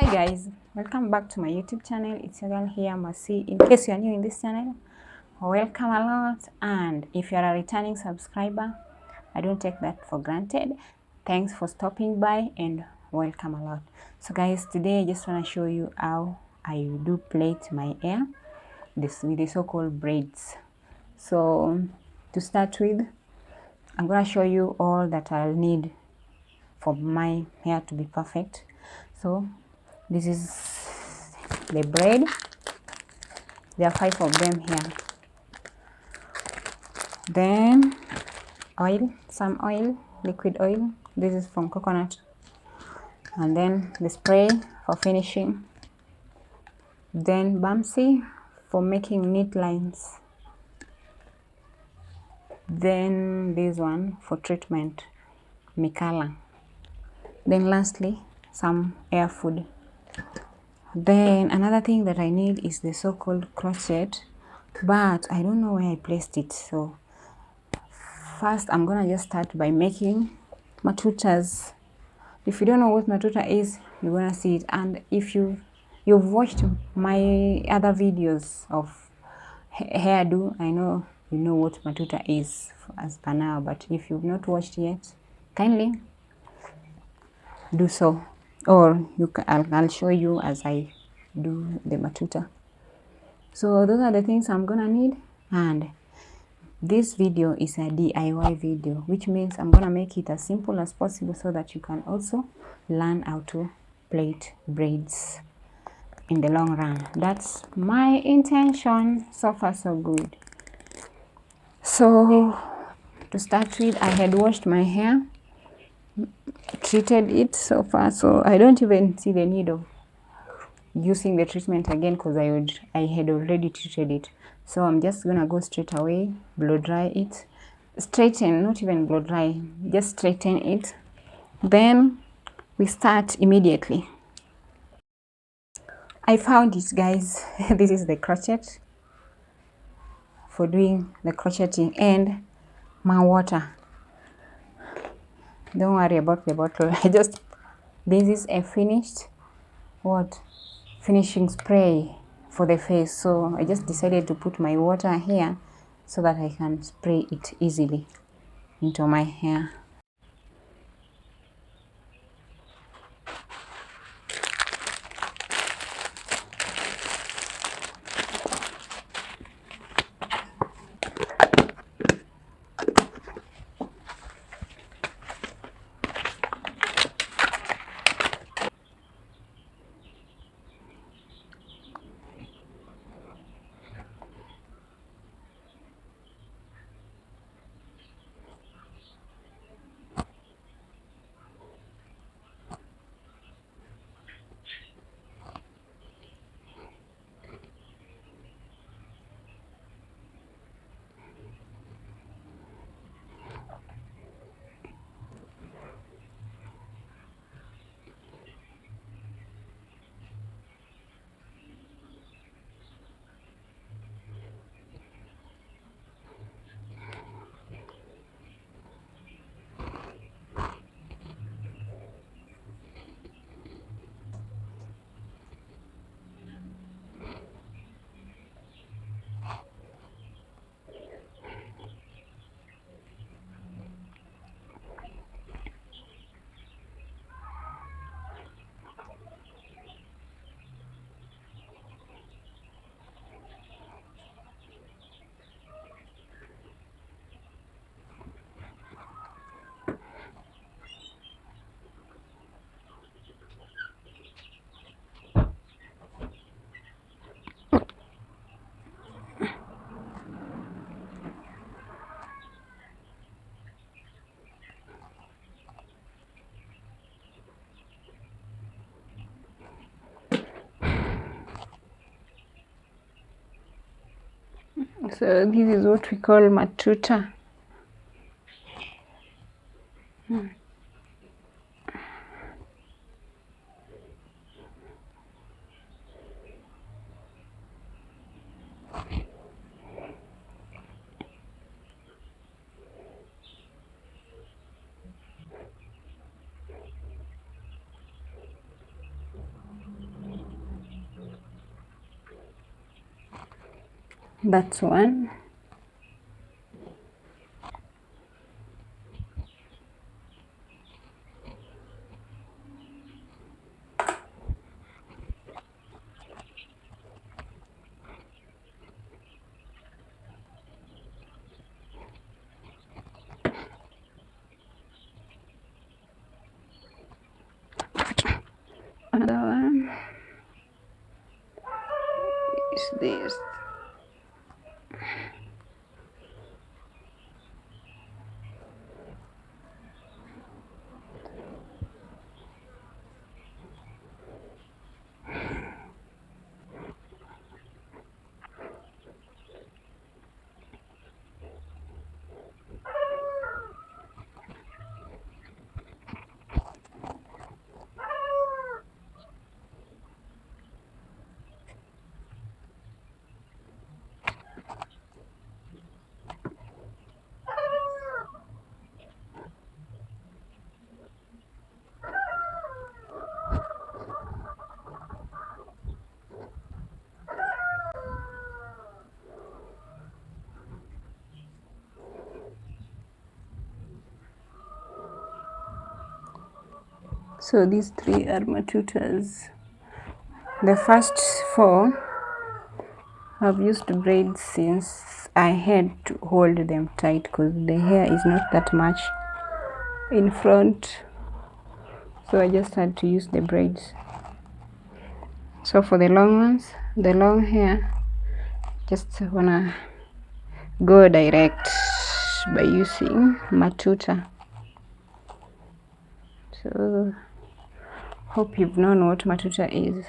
Hi guys, welcome back to my YouTube channel. It's your girl here, Masi. In case you are new in this channel, welcome a lot. And if you are a returning subscriber, I don't take that for granted. Thanks for stopping by and welcome a lot. So guys, today I just want to show you how I do plait my hair with the so-called braids. So to start with, I'm going to show you all that I'll need for my hair to be perfect. So this is the braid. There are 5 of them here. Then oil, some oil, liquid oil. This is from coconut. And then the spray for finishing. Then Bamsi for making neat lines. Then this one for treatment, Mikala. Then lastly, some hair food. Then another thing that I need is the so-called crochet, but I don't know where I placed it. So first I'm gonna just start by making matutas. If you don't know what matuta is, you're gonna see it. And if you've watched my other videos of hairdo, I know you know what matuta is as per now. But if you've not watched yet, kindly do so, or I'll show you as I do the matuta. So those are the things I'm gonna need, and this video is a DIY video, which means I'm gonna make it as simple as possible so that you can also learn how to plait braids in the long run. That's my intention. So far so good. So to start with, I had washed my hair, treated it so far, so I don't even see the need of using the treatment again because I had already treated it. So I'm just gonna go straight away, blow dry it, straighten, not even blow dry, just straighten it. Then we start immediately. I found it, guys. This is the crochet for doing the crocheting, and my water. Don't worry about the bottle. This is a finished finishing spray for the face. So I just decided to put my water here so that I can spray it easily into my hair. So this is what we call matuta. That's one. Another one is this. So these three are matutas. The first four I've used braids since I had to hold them tight because the hair is not that much in front, so I just had to use the braids. So for the long ones, the long hair, just wanna go direct by using matuta. So hope you've known what matuta is.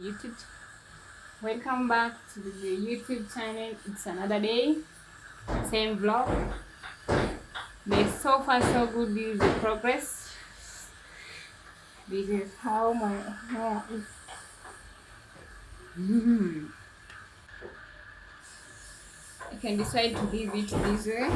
YouTube, welcome back to the YouTube channel. It's another day, same vlog. So far so good. This is the progress. This is how my hair is. You can decide to leave it this way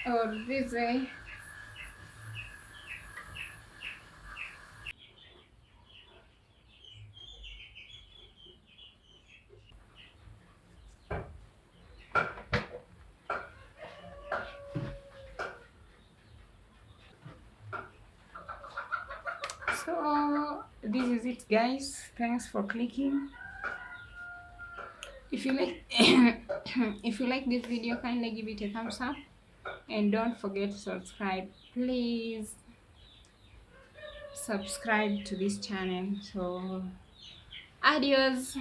or this way. this is it, guys. Thanks for clicking. If you like if you like this video, kindly give it a thumbs up and don't forget to subscribe. Please subscribe to this channel. So adios.